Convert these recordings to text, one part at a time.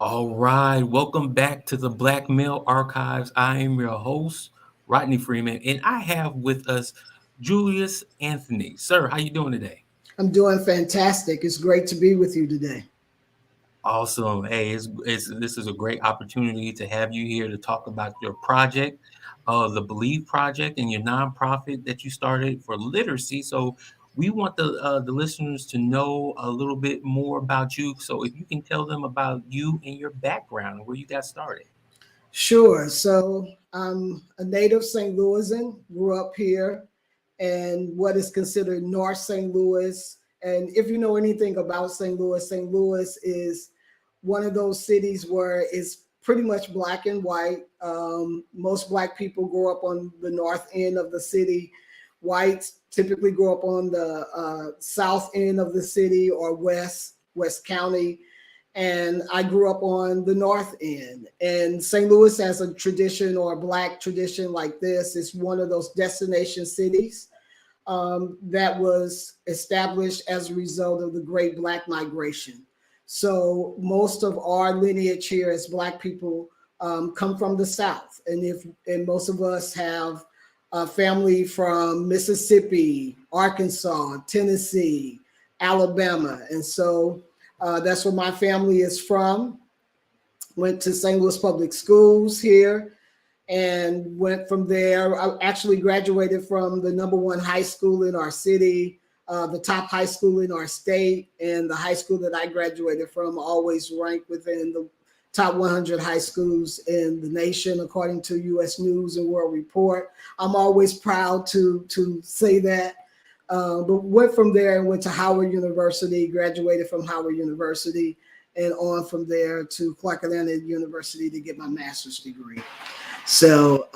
All right, welcome back to the Black Male Archives. I am your host, Rodney Freeman, and I have with us Julius Anthony. Sir, how you doing today? I'm doing fantastic. It's great to be with you today. Awesome. Hey, this is a great opportunity to have you here to talk about your project, the Believe Project, and your nonprofit that you started for literacy. So we want the listeners to know a little bit more about you. So if you can tell them about you and your background and where you got started. Sure. So I'm a native St. Louisan, grew up here in what is considered North St. Louis. And if you know anything about St. Louis is one of those cities where it's pretty much black and white. Most black people grow up on the north end of the city. Whites typically grow up on the south end of the city or West County. And I grew up on the north end. And St. Louis has a tradition or a black tradition like this. It's one of those destination cities that was established as a result of the Great Black Migration. So most of our lineage here as Black people come from the South, and most of us have a family from Mississippi, Arkansas, Tennessee, Alabama, and so that's where my family is from. Went to St. Louis Public Schools here and went from there. I actually graduated from the number one high school in our city, the top high school in our state, and the high school that I graduated from always ranked within the top 100 high schools in the nation, according to U.S. News and World Report. I'm always proud to say that. But went from there and went to Howard University, graduated from Howard University, and on from there to Clark Atlanta University to get my master's degree. So,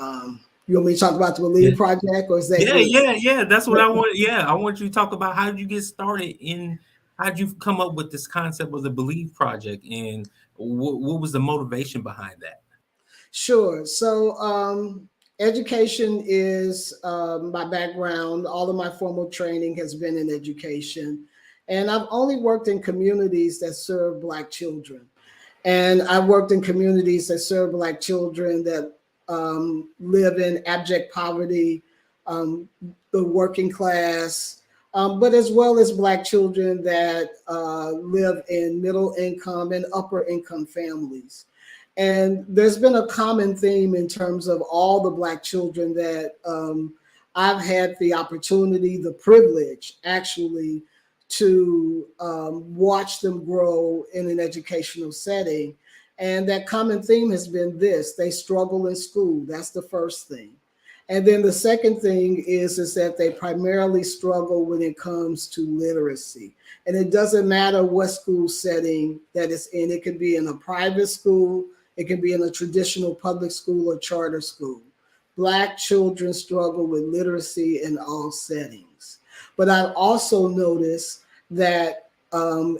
you want me to talk about the Believe Project, or is that Yeah, good? yeah, yeah. That's what I want. Yeah, I want you to talk about how did you get started in how did you come up with this concept of the Believe Project and what was the motivation behind that? Sure. So, education is my background. All of my formal training has been in education. And I've only worked in communities that serve Black children. And I've worked in communities that serve Black children that live in abject poverty, um, the working class, but as well as Black children that live in middle income and upper income families. And there's been a common theme in terms of all the Black children that I've had the opportunity, the privilege actually to watch them grow in an educational setting. And that common theme has been this: they struggle in school. That's the first thing. And then the second thing is that they primarily struggle when it comes to literacy. And it doesn't matter what school setting that it's in. It could be in a private school, it can be in a traditional public school or charter school. Black children struggle with literacy in all settings. But I've also noticed that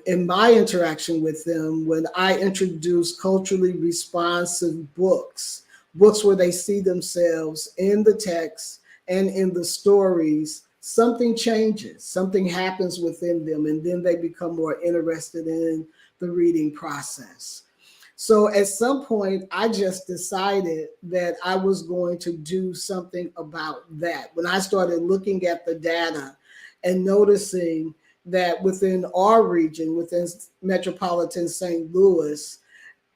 in my interaction with them, when I introduce culturally responsive books where they see themselves in the text and in the stories, something changes, something happens within them, and then they become more interested in the reading process. So at some point, I just decided that I was going to do something about that. When I started looking at the data and noticing that within our region, within metropolitan St. Louis,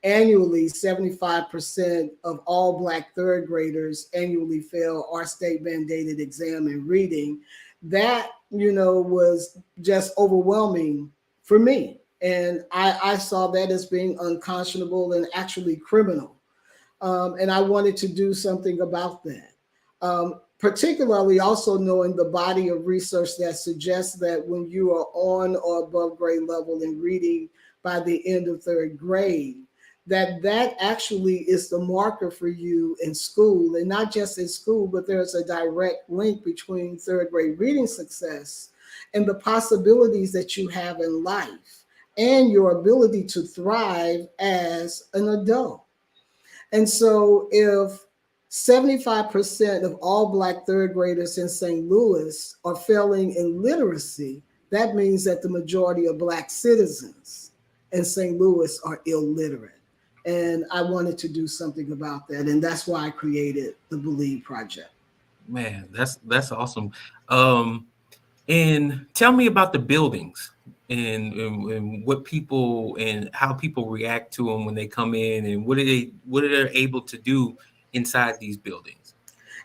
annually 75% of all Black third graders annually fail our state mandated exam in reading. That, was just overwhelming for me. And I saw that as being unconscionable and actually criminal. And I wanted to do something about that. Particularly also knowing the body of research that suggests that when you are on or above grade level in reading by the end of third grade, that actually is the marker for you in school, and not just in school, but there's a direct link between third grade reading success and the possibilities that you have in life and your ability to thrive as an adult. And so if 75% of all Black third graders in St. Louis are failing in literacy, that means that the majority of Black citizens in St. Louis are illiterate. And I wanted to do something about that. And that's why I created the Believe Project. Man, that's awesome. Um, and tell me about the buildings and what people and how people react to them when they come in, and what are they able to do inside these buildings?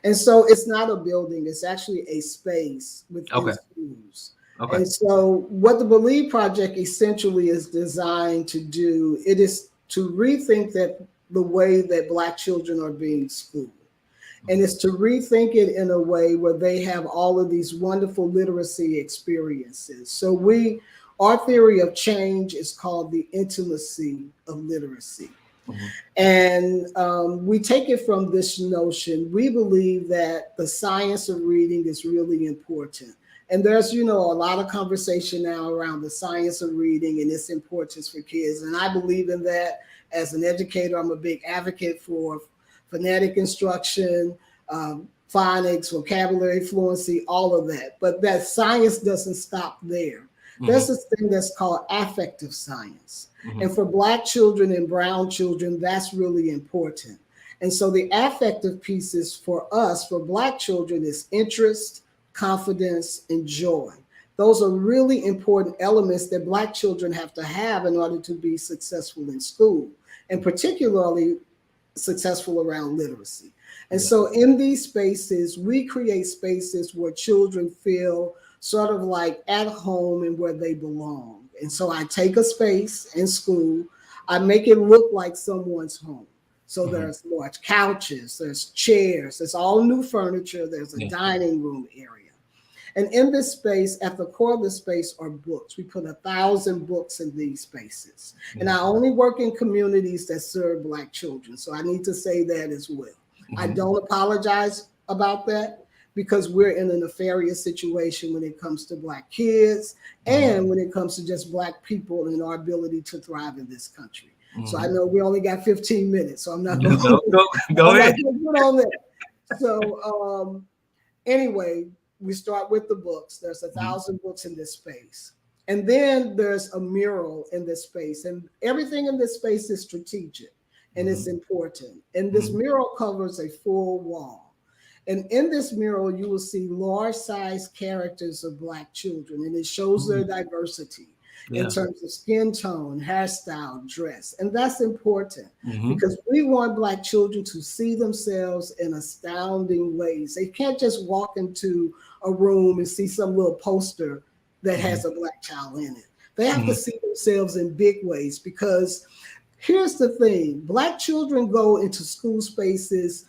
And so it's not a building, it's actually a space within Okay. schools. Okay. And so what the Believe Project essentially is designed to do, it is to rethink that the way that Black children are being schooled. And Mhm. it's to rethink it in a way where they have all of these wonderful literacy experiences. So our theory of change is called the intimacy of literacy. Mhm. And we take it from this notion. We believe that the science of reading is really important. And there's, a lot of conversation now around the science of reading and its importance for kids. And I believe in that. As an educator, I'm a big advocate for phonetic instruction, phonics, vocabulary fluency, all of that. But that science doesn't stop there. There's Mhm. this thing that's called affective science. And Mhm. for Black children and brown children, that's really important. And so the affective pieces for us, for Black children, is interest, confidence, and joy. Those are really important elements that Black children have to have in order to be successful in school, and particularly successful around literacy. And Yeah. so in these spaces, we create spaces where children feel sort of like at home and where they belong. And so I take a space in school, I make it look like someone's home. So Mhm. there's large couches, there's chairs, there's all new furniture, there's a Yeah. dining room area. And in this space, at the core of the space are books. We put 1,000 books in these spaces. And I Mhm. only work in communities that serve Black children. So I need to say that as well. I Mhm. don't apologize about that because we're in a nefarious situation when it comes to Black kids Mhm. and when it comes to just Black people and our ability to thrive in this country. So I Mhm. know we only got 15 minutes, so I'm not going Go to go go I'm not ahead. going to put on that. So anyway, we start with the books. There's a Mhm. thousand books in this space. And then there's a mural in this space. And everything in this space is strategic and it's Mhm. important. And this Mhm. mural covers a full wall. And in this mural, you will see large size characters of Black children, and it shows Mhm. their diversity in Yeah. terms of skin tone, hairstyle, dress. And that's important Mhm. because we want Black children to see themselves in astounding ways. They can't just walk into a room and see some little poster that Mhm. has a Black child in it. They have to Mhm. see themselves in big ways because here's the thing: Black children go into school spaces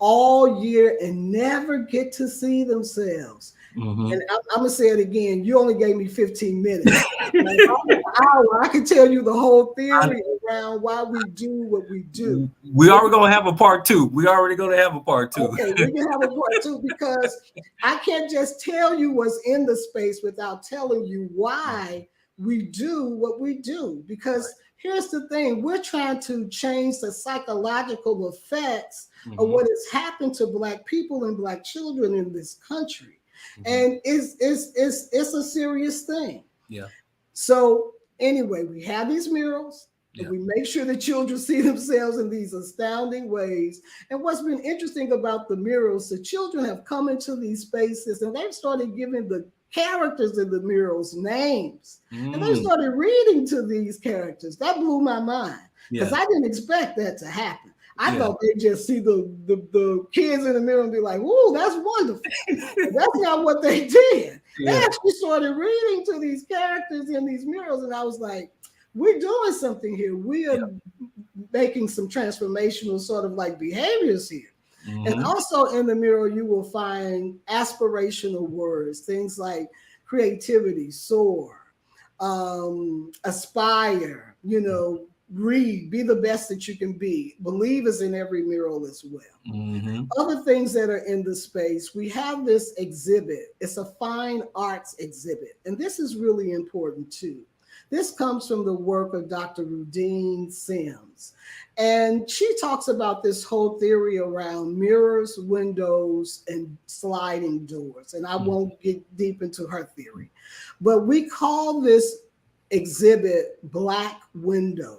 all year and never get to see themselves. And Mhm. I'm gonna say it again. You only gave me 15 minutes. Like, an hour, I can tell you the whole I, theory around why we do what we do. we But are gonna have a part two. We already gonna have a part two. okay, we can have a part two because I can't just tell you what's in the space without telling you why we do what we do. Right. Because here's the thing: we're trying to change the psychological effects of Mhm. what has happened to Black people and Black children in this country, Mhm. and it's a serious thing. Yeah. So anyway, we have these murals and Yeah. we make sure the children see themselves in these astounding ways. And what's been interesting about the murals, the children have come into these spaces and they've started giving the characters in the murals names. And they Mm. started reading to these characters. That blew my mind because Yeah. I didn't expect that to happen. I Yeah. thought they'd just see the kids in the mirror and be like, "Ooh, that's wonderful." But that's not what they did. They Yeah. actually started reading to these characters in these murals, and I was like, we're doing something here. We are Yeah. making some transformational sort of like behaviors here. And Mhm. also in the mural, you will find aspirational words, things like creativity, soar, aspire, read, be the best that you can be. Believe is in every mural as well. Mhm. Other things that are in the space, we have this exhibit. It's a fine arts exhibit. And this is really important too. This comes from the work of Dr. Rudine Sims. And she talks about this whole theory around mirrors, windows, and sliding doors. And I Mhm. won't get deep into her theory. But we call this exhibit Black Windows.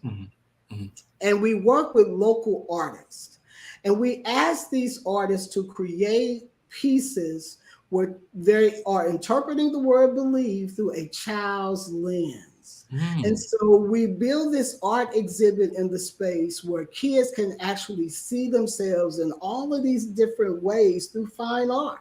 Mhm. Mhm. And we work with local artists. And we ask these artists to create pieces where they are interpreting the word believe through a child's lens. And Mm. so we build this art exhibit in the space where kids can actually see themselves in all of these different ways through fine art.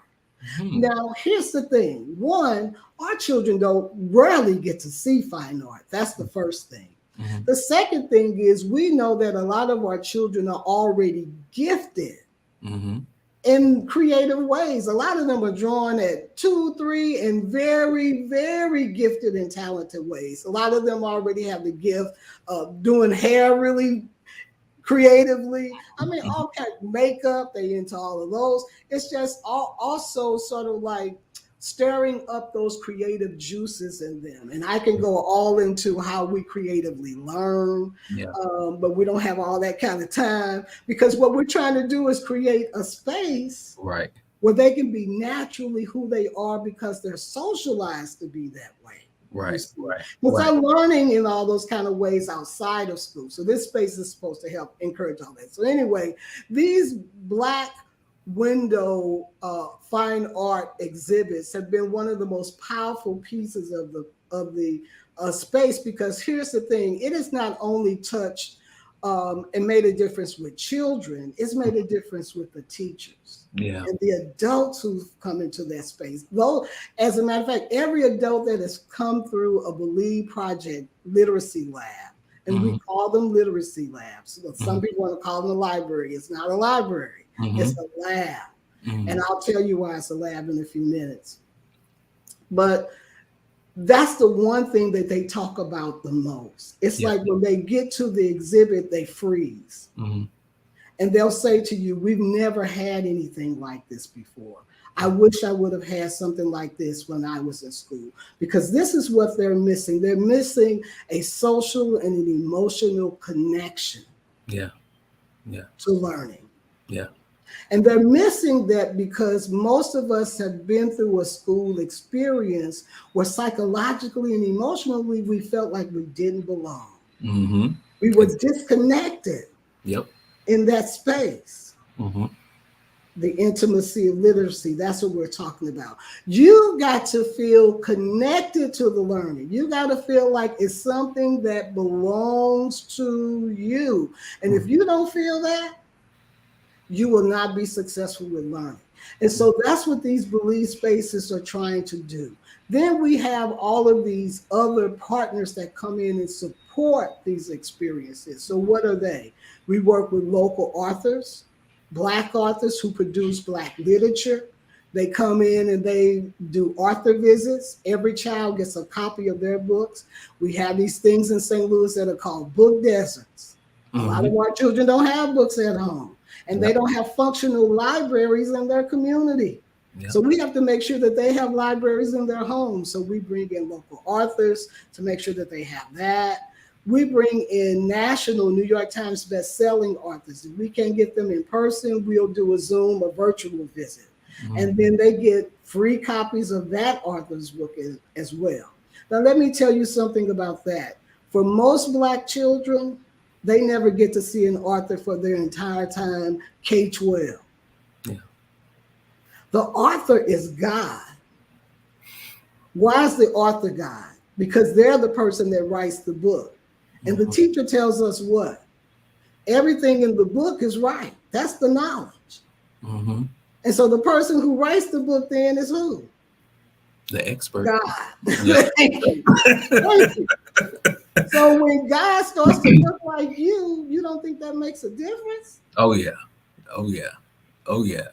Mhm. Now, here's the thing. One, our children don't rarely get to see fine art. That's the first thing. Mhm. The second thing is we know that a lot of our children are already gifted Mhm. in creative ways. A lot of them are drawn at 2, 3, and very, very gifted and talented ways. A lot of them already have the gift of doing hair really creatively. I mean, Mhm. all kind of makeup, they into all of those. It's just also sort of like stirring up those creative juices in them. And I can go all into how we creatively learn, Yeah. but we don't have all that kind of time because what we're trying to do is create a space Right. where they can be naturally who they are because they're socialized to be that way. You Right. see, Right. but Right. they're learning in all those kind of ways outside of school. So this space is supposed to help encourage all that. So anyway, these Black window fine art exhibits have been one of the most powerful pieces of the space because here's the thing: it has not only touched and made a difference with children, it's made a difference with the teachers Yeah. and the adults who've come into that space. Though, as a matter of fact, every adult that has come through a Believe Project literacy lab, and we Mhm. call them literacy labs. Some Mhm. people want to call them a library. It's not a library, it's Mhm. a lab. And Mhm. I'll tell you why it's a lab in a few minutes. But that's the one thing that they talk about the most. It's Yeah. like when they get to the exhibit, they freeze Mhm. and they'll say to you, "We've never had anything like this before. I wish I would have had something like this when I was in school," because this is what they're missing. They're missing a social and an emotional connection Yeah. Yeah. to learning. Yeah. And they're missing that because most of us have been through a school experience where psychologically and emotionally we felt like we didn't belong. Mhm. We were Exactly. disconnected Yep. in that space. Mhm. The intimacy of literacy, that's what we're talking about. You got to feel connected to the learning. You got to feel like it's something that belongs to you. And if Mhm. you don't feel that, you will not be successful with learning. And so that's what these belief spaces are trying to do. Then we have all of these other partners that come in and support these experiences. So, what are they? We work with local authors, Black authors who produce Black literature. They come in and they do author visits. Every child gets a copy of their books. We have these things in St. Louis that are called book deserts. A lot of Mhm. our children don't have books at home and they Yep. don't have functional libraries in their community. Yep. So we have to make sure that they have libraries in their homes. So we bring in local authors to make sure that they have that. We bring in national New York Times best-selling authors. If we can't get them in person, we'll do a Zoom or virtual visit. Mhm. And then they get free copies of that author's book as well. Now, let me tell you something about that. For most Black children, they never get to see an author for their entire time K-12. Yeah. The author is God. Why is the author God? Because they're the person that writes the book. And the Mhm. teacher tells us what? Everything in the book is right. That's the knowledge. Mhm. And so the person who writes the book then is who? The expert. God. Yep. Thank you. Thank you. So when God starts to look like you don't think that makes a difference? Oh yeah. Oh yeah. Oh yeah.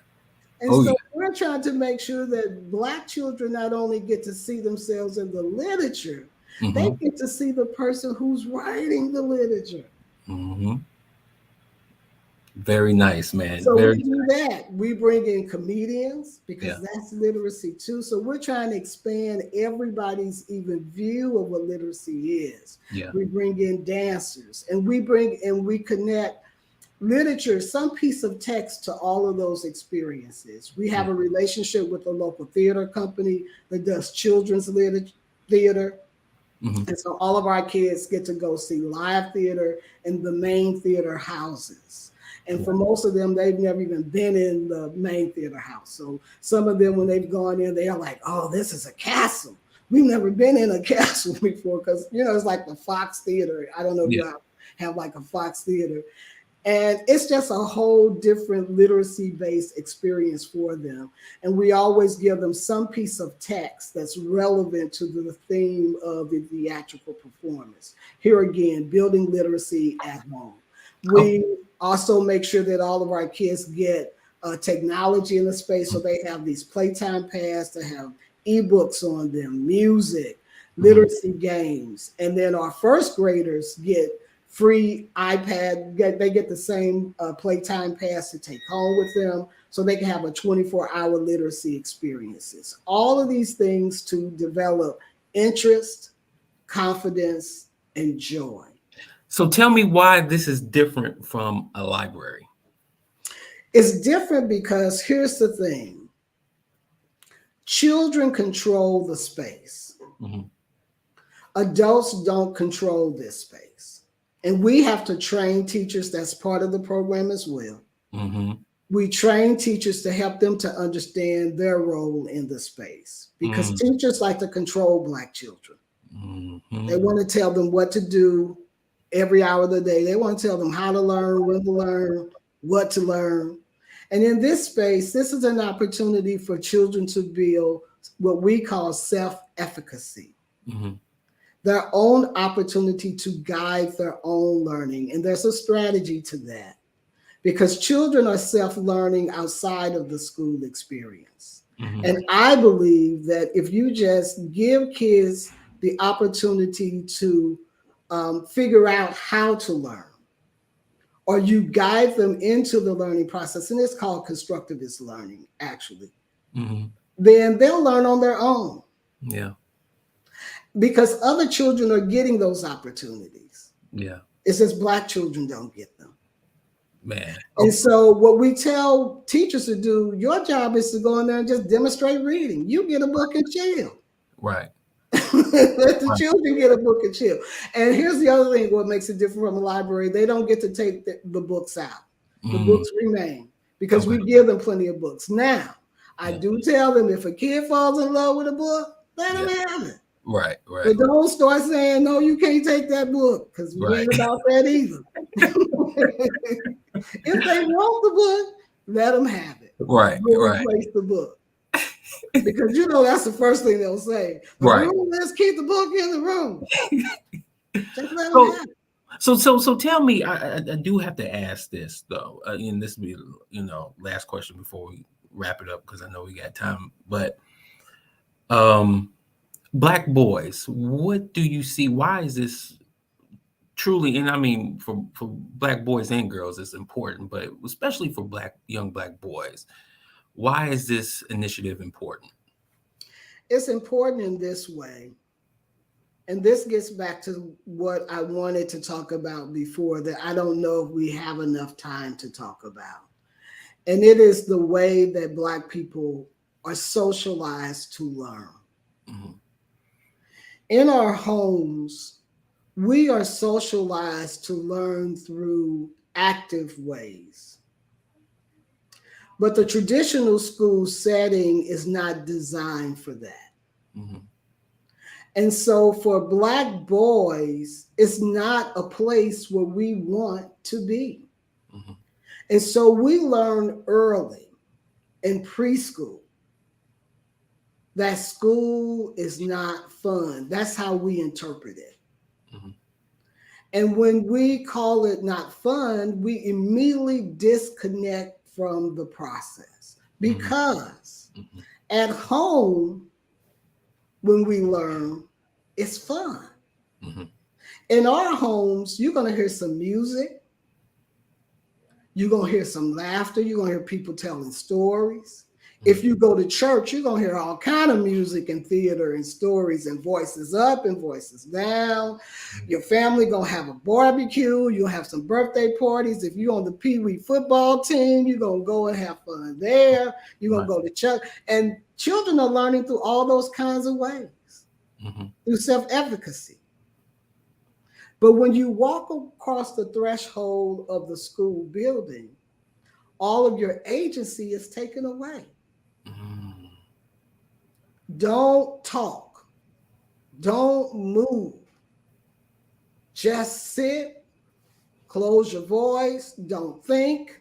And Oh so yeah. we're trying to make sure that Black children not only get to see themselves in the literature, they Mhm. get to see the person who's writing the literature. Mhm. Very nice, man. So we Very do nice. that. We bring in comedians Yeah. because that's literacy too. So we're trying to expand everybody's even view of what literacy is. Yeah. We bring in dancers and we connect literature, some piece of text to all of those experiences. We Yeah. have a relationship with a local theater company that does children's theater. Hmm. And so all of our kids get to go see live theater in the main theater houses. And for most of them, they've never even been in the main theater house. So some of them, when they've gone in, they are like, oh, this is a castle. We've never been in a castle before because, it's like the Fox Theater. I don't know if Yeah. you have like a Fox Theater. And it's just a whole different literacy based experience for them. And we always give them some piece of text that's relevant to the theme of the theatrical performance. Here again, building literacy at home. Oh. We also make sure that all of our kids get technology in the space. So they have these playtime pads to have ebooks on them, music, Hmm. literacy games. And then our first graders get free iPad. They get the same playtime pass to take home with them so they can have a 24-hour literacy experiences. All of these things to develop interest, confidence, and joy. So tell me why this is different from a library. It's different because here's the thing. Children control the space. Hmm. Adults don't control this space. And we have to train teachers. That's part of the program as well. Hmm. We train teachers to help them to understand their role in the space because teachers like to control Black children. Hmm. They want to tell them what to do every hour of the day. They want to tell them how to learn, when to learn, what to learn. And in this space, this is an opportunity for children to build what we call self-efficacy, Hmm. their own opportunity to guide their own learning. And there's a strategy to that because children are self-learning outside of the school experience. Hmm. And I believe that if you just give kids the opportunity to figure out how to learn, or you guide them into the learning process, and it's called constructivist learning, actually, Hmm. then they'll learn on their own Yeah. because other children are getting those opportunities. Yeah. It's just Black children don't get them. Man. And Oh, so what we tell teachers to do, your job is to go in there and just demonstrate reading. You get a book and chill. right. Let the Right. children get a book and chill. And here's the other thing, what makes it different from a library, they don't get to take the books out. The Mm. books remain because Okay. we give them plenty of books. Now, I Yeah. do tell them if a kid falls in love with a book, let Yeah. them have it. Right. Right. But don't start saying, no, you can't take that book because we Right. ain't about that either. If they want the book, let them have it. Right. We'll Right. replace the book. Because that's the first thing they'll say. The Right. room, let's keep the book in the room. Just let them So, have it. so tell me, I do have to ask this though, and this will be, last question before we wrap it up because I know we got time. But um, Black boys, what do you see? Why is this truly? And I mean, for Black boys and girls, it's important, but especially for young Black boys, why is this initiative important? It's important in this way. And this gets back to what I wanted to talk about before that I don't know if we have enough time to talk about. And it is the way that Black people are socialized to learn. Mhm. In our homes, we are socialized to learn through active ways. But the traditional school setting is not designed for that. Mhm. And so for Black boys, it's not a place where we want to be. Mhm. And so we learn early in preschool that school is not fun. That's how we interpret it. Mhm. And when we call it not fun, we immediately disconnect from the process Mhm. because Mhm. at home, when we learn, it's fun. Mhm. In our homes, you're going to hear some music, you're going to hear some laughter, you're going to hear people telling stories. If you go to church, you're going to hear all kind of music and theater and stories and voices up and voices down. Your family going to have a barbecue. You'll have some birthday parties. If you're on the Pee Wee football team, you're going to go and have fun there. You're going Right. to go to church. And children are learning through all those kinds of ways. Mhm. through self-efficacy. But when you walk across the threshold of the school building, all of your agency is taken away. Mm. Don't talk, don't move, just sit, close your voice, don't think,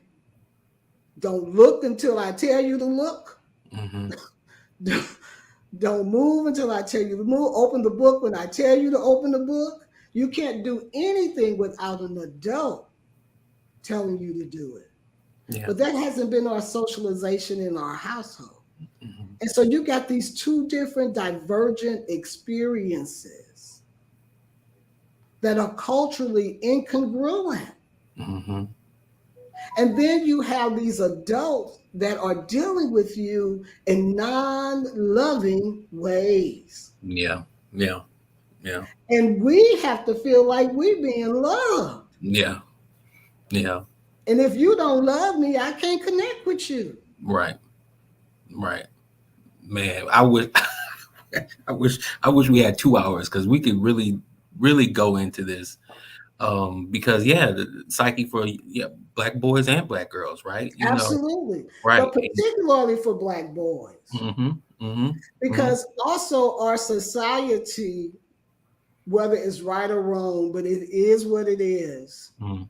don't look until I tell you to look. Mhm. Don't move until I tell you to move. Open the book when I tell you to open the book. You can't do anything without an adult telling you to do it. Yeah. But that hasn't been our socialization in our household. Mhm. And so you got these two different divergent experiences that are culturally incongruent. Mhm. And then you have these adults that are dealing with you in non loving ways. Yeah. Yeah. Yeah. And we have to feel like we're being loved. Yeah. Yeah. And if you don't love me, I can't connect with you. Right. Right. Man, I would. I wish we had 2 hours because we could really go into this. Because yeah, the psyche for, yeah, black boys and black girls, right? Absolutely. Right. But particularly for Black boys, Mhm. Mhm. Mhm. because also our society, whether it's right or wrong, but it is what it is, Mhm.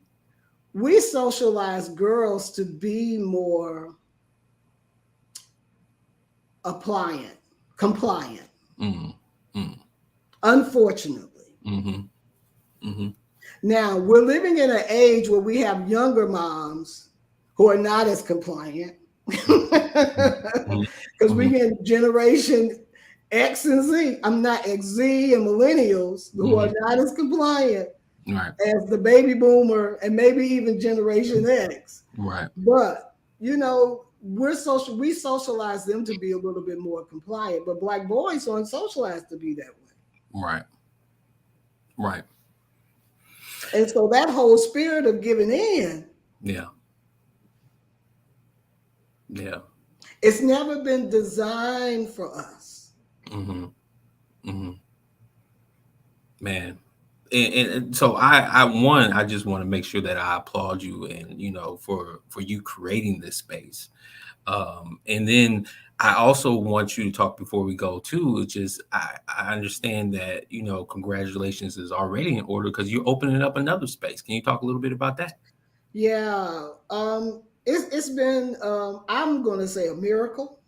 we socialize girls to be more appliant, compliant, Mhm. Mhm. unfortunately. Mhm. Mhm. Now, we're living in an age where we have younger moms who are not as compliant Mhm. because we Mhm. get generation X and Z. I'm not X, Z, and millennials who are Mhm. not as compliant Right. as the baby boomer and maybe even Generation X. Right. But we socialize them to be a little bit more compliant, but Black boys aren't socialized to be that way. Right. Right. And so that whole spirit of giving in, Yeah. Yeah. it's never been designed for us. Mhm. Mhm. Man. And so I just want to make sure that I applaud you, and for you creating this space. And then I also want you to talk before we go too, which is I understand that, congratulations is already in order because you're opening up another space. Can you talk a little bit about that? Yeah, it's been I'm going to say a miracle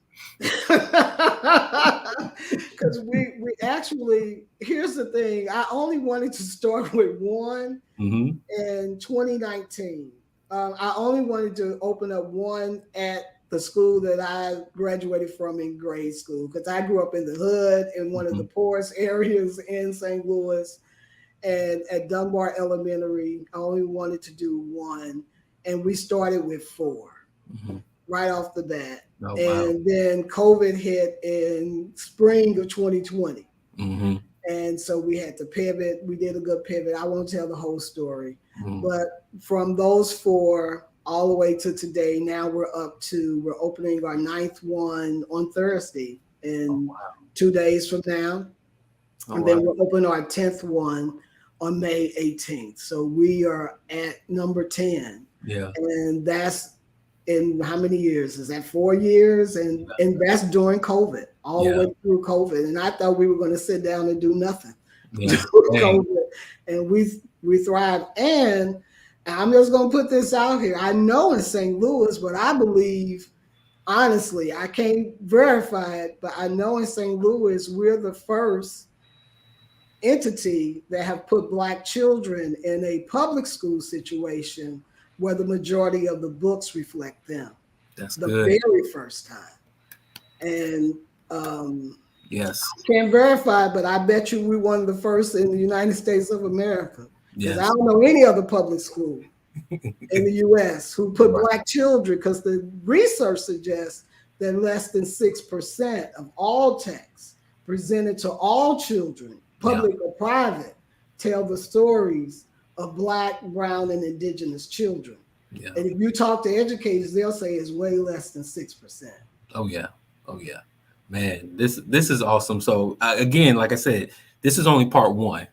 because we actually, here's the thing, I only wanted to start with one Mm-hmm. in 2019. I only wanted to open up one at the school that I graduated from in grade school because I grew up in the hood in one of Mm-hmm. the poorest areas in St. Louis. And at Dunbar Elementary, I only wanted to do one. And we started with four Mm-hmm. right off the bat. Oh wow. And then COVID hit in spring of 2020. Mm-hmm. And so we had to pivot. We did a good pivot. I won't tell the whole story. Mm-hmm. But from those four all the way to today, now we're opening our ninth one on Thursday Oh in wow. 2 days from now. Oh And wow. then we'll open our 10th one on May 18th. So we are at number 10. Yeah. And that's in how many years? Is that 4 years? And that's during COVID, all the Yeah. way through COVID. And I thought we were going to sit down and do nothing Yeah. during Dang. COVID. And we thrived. And I'm just going to put this out here. I know in St. Louis, but I believe, honestly, I can't verify it, but I know in St. Louis, we're the first entity that have put Black children in a public school situation where the majority of the books reflect them, That's the good. very first time. And Yes. can't verify, but I bet you we're one of the first in the United States of America, because I Yes. don't know any other public school in the US who put Right. Black children, because the research suggests that less than 6% of all texts presented to all children, Yeah. public or private, tell the stories of Black, Brown, and Indigenous children. Yeah. And if you talk to educators, they'll say it's way less than 6%. Oh yeah. Oh yeah. Man, this is awesome. So again, like I said, this is only part one.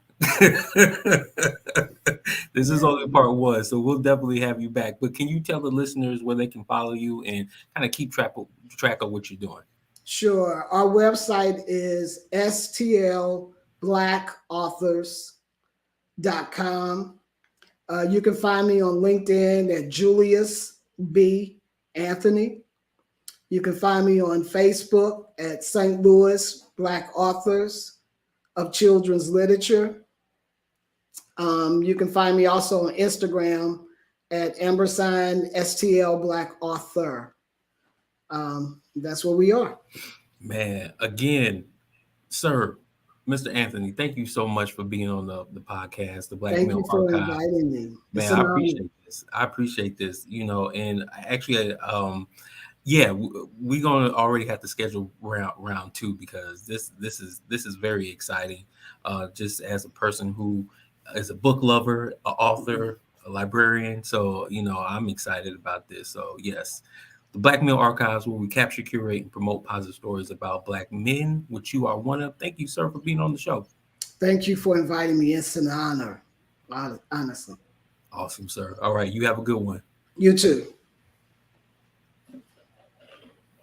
This is only And part one, so we'll definitely have you back. But can you tell the listeners where they can follow you and kind of keep track of what you're doing? sure, our website is stlblackauthors.com. You can find me on LinkedIn at Julius B. Anthony. You can find me on Facebook at St. Louis Black Authors of Children's Literature. You can find me also on Instagram at ampersand STL Black Author. That's where we are. Man, again, sir, Mr. Anthony, thank you so much for being on the podcast, the Black Thank Male you for Archives. inviting me. It's Man, an I honor. appreciate this. I appreciate this, and actually, yeah, we're gonna already have to schedule round two because this is very exciting. Just as a person who is a book lover, an author, a librarian, so I'm excited about this. So yes, the Black Male Archives, where we capture, curate, and promote positive stories about Black men, which you are one of. Thank you, sir, for being on the show. Thank you for inviting me. It's an honor, honestly. Awesome, sir. All right, you have a good one. You too.